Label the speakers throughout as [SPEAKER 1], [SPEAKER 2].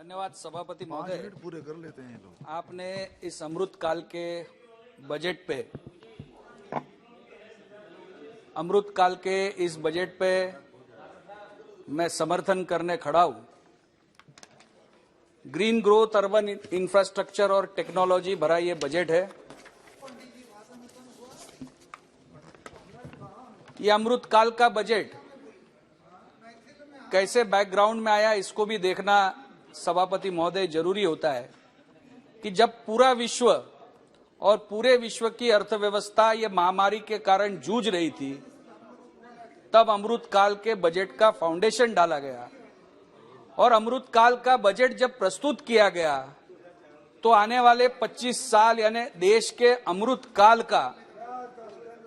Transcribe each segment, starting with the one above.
[SPEAKER 1] धन्यवाद सभापति महोदय।
[SPEAKER 2] 5 मिनट पूरे कर लेते हैं लोग।
[SPEAKER 1] आपने इस अमृत काल के बजट पे मैं समर्थन करने खड़ा हूं। ग्रीन ग्रोथ, अर्बन इंफ्रास्ट्रक्चर और टेक्नोलॉजी भरा ये बजट है। ये अमृत काल का बजट कैसे बैकग्राउंड में आया, इसको भी देखना सभापति महोदय जरूरी होता है कि जब पूरा विश्व और पूरे विश्व की अर्थव्यवस्था ये महामारी के कारण जूझ रही थी, तब अमृत काल के बजट का फाउंडेशन डाला गया। और अमृत काल का बजट जब प्रस्तुत किया गया तो आने वाले 25 साल यानी देश के अमृत काल का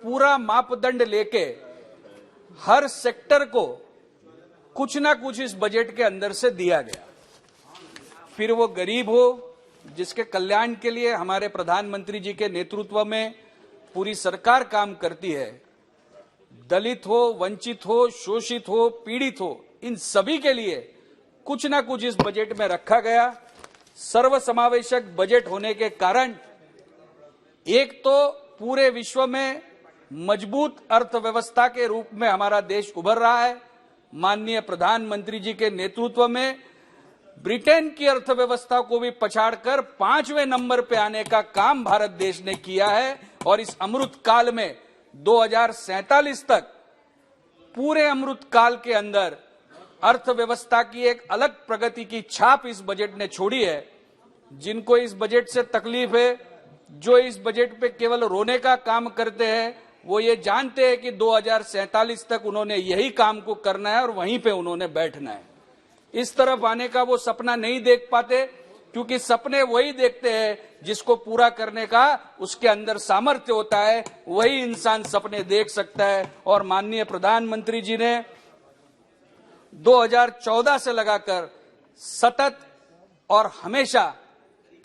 [SPEAKER 1] पूरा मापदंड लेके हर सेक्टर को कुछ ना कुछ इस बजट के अंदर से दिया गया। फिर वो गरीब हो, जिसके कल्याण के लिए हमारे प्रधानमंत्री जी के नेतृत्व में पूरी सरकार काम करती है, दलित हो, वंचित हो, शोषित हो, पीड़ित हो, इन सभी के लिए कुछ ना कुछ इस बजट में रखा गया। सर्वसमावेशक बजट होने के कारण एक तो पूरे विश्व में मजबूत अर्थव्यवस्था के रूप में हमारा देश उभर रहा है। माननीय प्रधानमंत्री जी के नेतृत्व में ब्रिटेन की अर्थव्यवस्था को भी पछाड़कर 5वें नंबर पे आने का काम भारत देश ने किया है। और इस अमृत काल में 2047 तक पूरे अमृत काल के अंदर अर्थव्यवस्था की एक अलग प्रगति की छाप इस बजट ने छोड़ी है। जिनको इस बजट से तकलीफ है, जो इस बजट पे केवल रोने का काम करते हैं, वो ये जानते हैं कि 2047 तक उन्होंने यही काम को करना है और वहीं पे उन्होंने बैठना है। इस तरफ आने का वो सपना नहीं देख पाते, क्योंकि सपने वही देखते हैं जिसको पूरा करने का उसके अंदर सामर्थ्य होता है, वही इंसान सपने देख सकता है। और माननीय प्रधानमंत्री जी ने 2014 से लगाकर सतत और हमेशा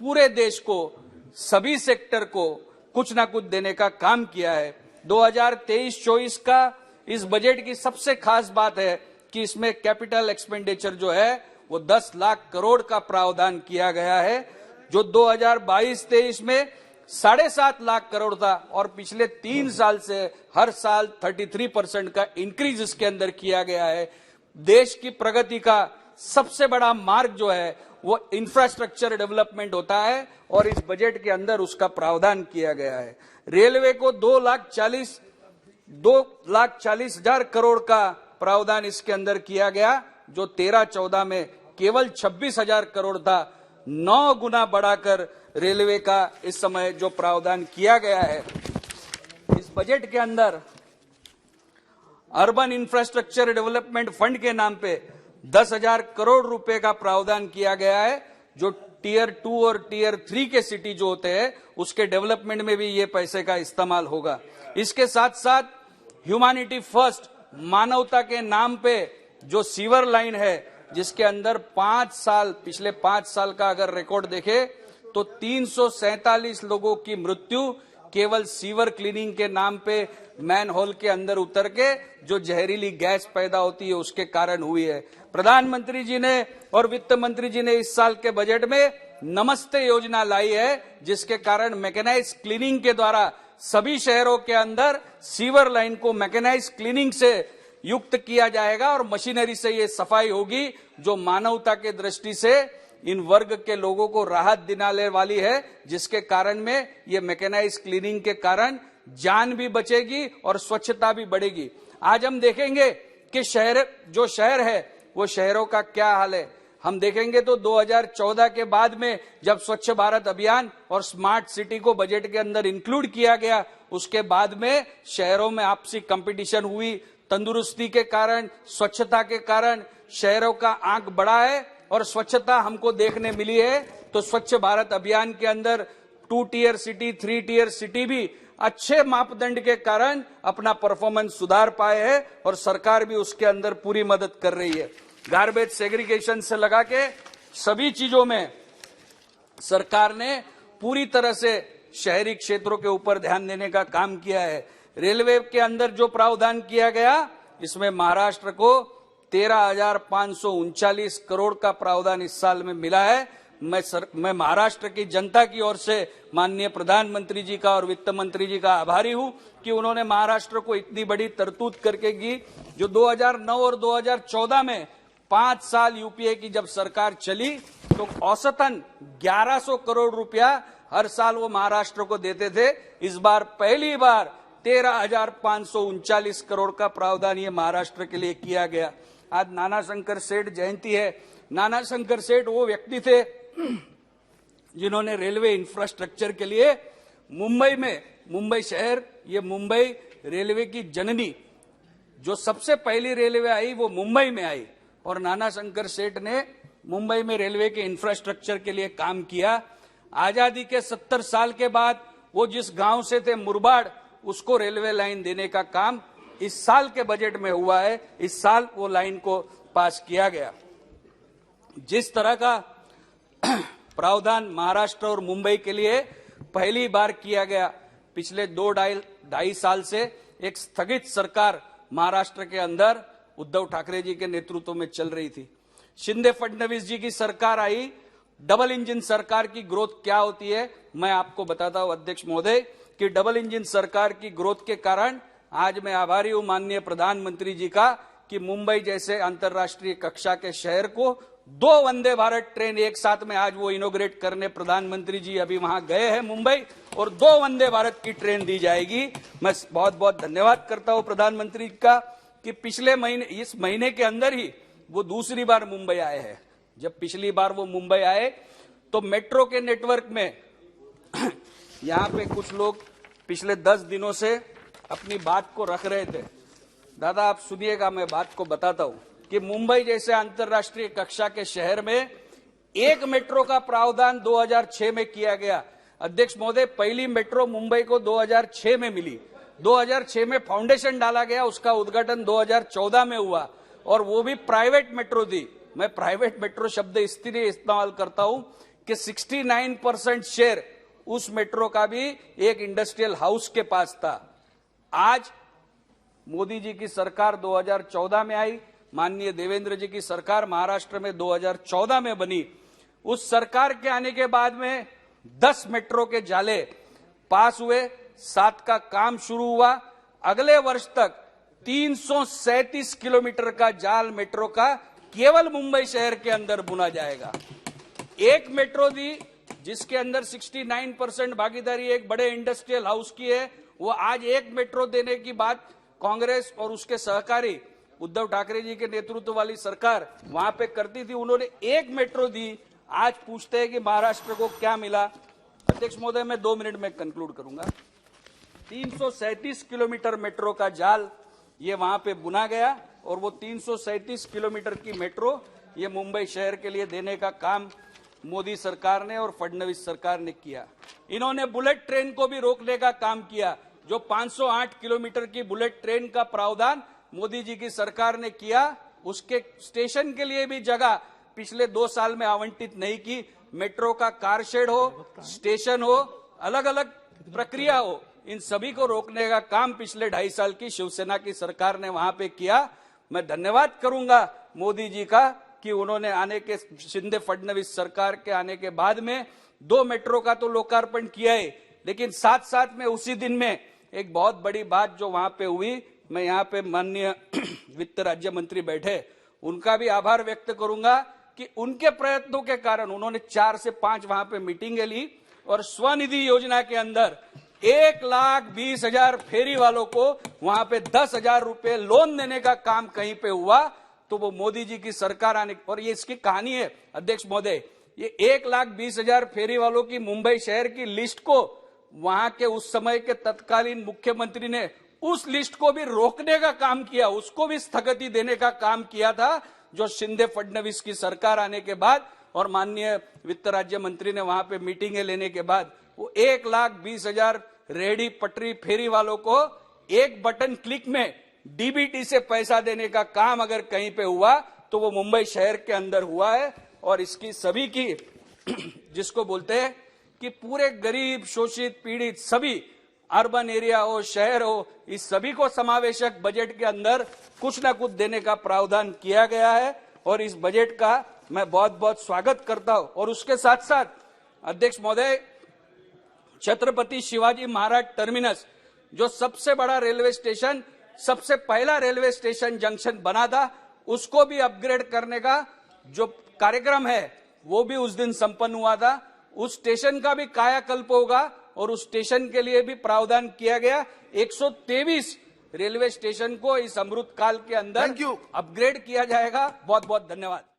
[SPEAKER 1] पूरे देश को, सभी सेक्टर को कुछ ना कुछ देने का काम किया है। 2023-24 का इस बजट की सबसे खास बात है कि इसमें कैपिटल एक्सपेंडिचर जो है वो 10 लाख करोड़ का प्रावधान किया गया है, जो 2022-23 में 7.5 लाख करोड़ था। और पिछले 3 साल से हर साल 33% का इंक्रीज इसके अंदर किया गया है। देश की प्रगति का सबसे बड़ा मार्ग जो है वो इंफ्रास्ट्रक्चर डेवलपमेंट होता है और इस बजट के अंदर उसका प्रावधान किया गया है। रेलवे को 2,40,000 करोड़ का प्रावधान इसके अंदर किया गया, जो 13-14 में केवल 26,000 करोड़ था। 9 गुना बढ़ाकर रेलवे का इस समय जो प्रावधान किया गया है। इस बजट के अंदर अर्बन इंफ्रास्ट्रक्चर डेवलपमेंट फंड के नाम पे 10,000 करोड़ रुपए का प्रावधान किया गया है, जो टीयर 2 और टीयर 3 के सिटी जो होते हैं उसके डेवलपमेंट में भी ये पैसे का इस्तेमाल होगा। इसके साथ साथ ह्यूमैनिटी फर्स्ट, मानवता के नाम पे जो सीवर लाइन है, जिसके अंदर पिछले 5 साल का अगर रिकॉर्ड देखे तो 347 लोगों की मृत्यु केवल सीवर क्लीनिंग के नाम पे मैन होल के अंदर उतर के जो जहरीली गैस पैदा होती है उसके कारण हुई है। प्रधानमंत्री जी ने और वित्त मंत्री जी ने इस साल के बजट में नमस्ते योजना लाई है, जिसके कारण मैकेनाइज क्लीनिंग के द्वारा सभी शहरों के अंदर सीवर लाइन को मैकेनाइज क्लीनिंग से युक्त किया जाएगा और मशीनरी से ये सफाई होगी, जो मानवता के दृष्टि से इन वर्ग के लोगों को राहत दिलाने वाली है, जिसके कारण में ये मैकेनाइज क्लीनिंग के कारण जान भी बचेगी और स्वच्छता भी बढ़ेगी। आज हम देखेंगे कि शहर है वो शहरों का क्या हाल है। हम देखेंगे तो 2014 के बाद में जब स्वच्छ भारत अभियान और स्मार्ट सिटी को बजट के अंदर इंक्लूड किया गया, उसके बाद में शहरों में आपसी कंपटीशन हुई। तंदुरुस्ती के कारण, स्वच्छता के कारण शहरों का आंक बढ़ा है और स्वच्छता हमको देखने मिली है। तो स्वच्छ भारत अभियान के अंदर 2 टीयर सिटी, 3 टीयर सिटी भी अच्छे मापदंड के कारण अपना परफॉर्मेंस सुधार पाए हैं और सरकार भी उसके अंदर पूरी मदद कर रही है। गार्बेज सेग्रीगेशन से लगा के सभी चीजों में सरकार ने पूरी तरह से शहरी क्षेत्रों के ऊपर ध्यान देने का काम किया है। रेलवे के अंदर जो प्रावधान किया गया, इसमें महाराष्ट्र को 13,539 करोड़ का प्रावधान इस साल में मिला है। मैं महाराष्ट्र की जनता की ओर से माननीय प्रधानमंत्री जी का और वित्त मंत्री जी का आभारी हूं कि उन्होंने महाराष्ट्र को इतनी बड़ी तरतूद करके की। जो 2009 और 2014 में 5 साल यूपीए की जब सरकार चली तो औसतन 1100 करोड़ रुपया हर साल वो महाराष्ट्र को देते थे। इस बार पहली बार 13,539 करोड़ का प्रावधान ये महाराष्ट्र के लिए किया गया। आज नाना शंकर सेठ जयंती है। नाना शंकर सेठ वो व्यक्ति थे जिन्होंने रेलवे इंफ्रास्ट्रक्चर के लिए मुंबई शहर, ये मुंबई रेलवे की जननी, जो सबसे पहली रेलवे आई वो मुंबई में आई और नाना शंकर सेठ ने मुंबई में रेलवे के इंफ्रास्ट्रक्चर के लिए काम किया। आजादी के 70 साल के बाद वो जिस गांव से थे मुरबाड़, उसको रेलवे लाइन देने का काम इस साल के बजट में हुआ है। इस साल वो लाइन को पास किया गया। जिस तरह का प्रावधान महाराष्ट्र और मुंबई के लिए पहली बार किया गया, पिछले 2-2.5 साल से एक स्थगित सरकार महाराष्ट्र के अंदर उद्धव ठाकरे जी के नेतृत्व में चल रही थी। शिंदे फडणवीस जी की सरकार आई। डबल इंजन सरकार की ग्रोथ क्या होती है मैं आपको बताता हूं अध्यक्ष महोदय, कि डबल इंजन सरकार की ग्रोथ के कारण आज मैं आभारी हूं माननीय प्रधानमंत्री जी का कि मुंबई जैसे अंतर्राष्ट्रीय कक्षा के शहर को 2 वंदे भारत ट्रेन एक साथ में आज वो इनोग्रेट करने प्रधानमंत्री जी अभी वहां गए हैं मुंबई, और 2 वंदे भारत की ट्रेन दी जाएगी। मैं बहुत बहुत धन्यवाद करता हूं प्रधानमंत्री का कि पिछले महीने, इस महीने के अंदर ही वो दूसरी बार मुंबई आए हैं। जब पिछली बार वो मुंबई आए तो मेट्रो के नेटवर्क में यहां पे कुछ लोग पिछले 10 दिनों से अपनी बात को रख रहे थे। दादा आप सुनिएगा, मैं बात को बताता हूं कि मुंबई जैसे अंतर्राष्ट्रीय कक्षा के शहर में एक मेट्रो का प्रावधान 2006 में किया गया। अध्यक्ष महोदय, पहली मेट्रो मुंबई को 2006 में मिली। 2006 में फाउंडेशन डाला गया, उसका उद्घाटन 2014 में हुआ और वो भी प्राइवेट मेट्रो थी। मैं प्राइवेट मेट्रो शब्द इसलिए इस्तेमाल करता हूं कि 69% शेयर उस मेट्रो का भी एक इंडस्ट्रियल हाउस के पास था। आज मोदी जी की सरकार 2014 में आई, माननीय देवेंद्र जी की सरकार महाराष्ट्र में 2014 में बनी। उस सरकार के आने के बाद में 10 मेट्रो के जाले पास हुए, 7 का काम शुरू हुआ। अगले वर्ष तक 337 किलोमीटर का जाल मेट्रो का केवल मुंबई शहर के अंदर बुना जाएगा। एक मेट्रो दी जिसके अंदर 69% भागीदारी एक बड़े इंडस्ट्रियल हाउस की है, वो आज एक मेट्रो देने की बात कांग्रेस और उसके सहकारी उद्धव ठाकरे जी के नेतृत्व वाली सरकार वहां पे करती थी। उन्होंने एक मेट्रो दी, आज पूछते हैं कि महाराष्ट्र को क्या मिला। अध्यक्ष महोदय, मैं 2 मिनट में कंक्लूड करूंगा। 337 किलोमीटर मेट्रो का जाल ये वहां पे बुना गया और वो 337 किलोमीटर की मेट्रो ये मुंबई शहर के लिए देने का काम मोदी सरकार ने और फडणवीस सरकार ने किया। इन्होंने बुलेट ट्रेन को भी रोकने का काम किया। जो 508 किलोमीटर की बुलेट ट्रेन का प्रावधान मोदी जी की सरकार ने किया, उसके स्टेशन के लिए भी जगह पिछले 2 साल में आवंटित नहीं की। मेट्रो का कार शेड हो, स्टेशन हो, अलग अलग प्रक्रिया हो, इन सभी को रोकने का काम पिछले 2.5 साल की शिवसेना की सरकार ने वहां पे किया। मैं धन्यवाद करूंगा मोदी जी का कि उन्होंने आने के शिंदे फडणवीस सरकार के आने के बाद में 2 मेट्रो का तो लोकार्पण किया है, लेकिन साथ साथ में उसी दिन में एक बहुत बड़ी बात जो वहां पे हुई, मैं यहाँ पे माननीय वित्त राज्य मंत्री बैठे, उनका भी आभार व्यक्त करूंगा कि उनके प्रयत्नों के कारण उन्होंने 4 से 5 वहां पे मीटिंगें ली और स्वनिधि योजना के अंदर 1,20,000 फेरी वालों को वहां पे 10,000 रुपए लोन देने का काम कहीं पे हुआ। तो वो मोदी जी की सरकार आने, और ये इसकी कहानी है अध्यक्ष महोदय, ये 1,20,000 फेरी वालों की मुंबई शहर की लिस्ट को वहां के उस समय के तत्कालीन मुख्यमंत्री ने उस लिस्ट को भी रोकने का काम किया, उसको भी स्थगिति देने का काम किया था। जो शिंदे फडणवीस की सरकार आने के बाद और माननीय वित्त राज्य मंत्री ने वहां पे मीटिंगें लेने के बाद वो 1,20,000 रेहड़ी पटरी फेरी वालों को एक बटन क्लिक में डीबीटी से पैसा देने का काम अगर कहीं पे हुआ तो वो मुंबई शहर के अंदर हुआ है। और इसकी सभी की जिसको बोलते हैं कि पूरे गरीब शोषित पीड़ित सभी अर्बन एरिया हो, शहर हो, इस सभी को समावेशक बजट के अंदर कुछ न कुछ देने का प्रावधान किया गया है और इस बजट का मैं बहुत बहुत स्वागत करता हूं। और उसके साथ साथ अध्यक्ष महोदय, छत्रपति शिवाजी महाराज टर्मिनस जो सबसे बड़ा रेलवे स्टेशन, सबसे पहला रेलवे स्टेशन जंक्शन बना था, उसको भी अपग्रेड करने का जो कार्यक्रम है वो भी उस दिन संपन्न हुआ था। उस स्टेशन का भी कायाकल्प होगा और उस स्टेशन के लिए भी प्रावधान किया गया। 123 रेलवे स्टेशन को इस अमृत काल के अंदर अपग्रेड किया जाएगा। बहुत बहुत धन्यवाद।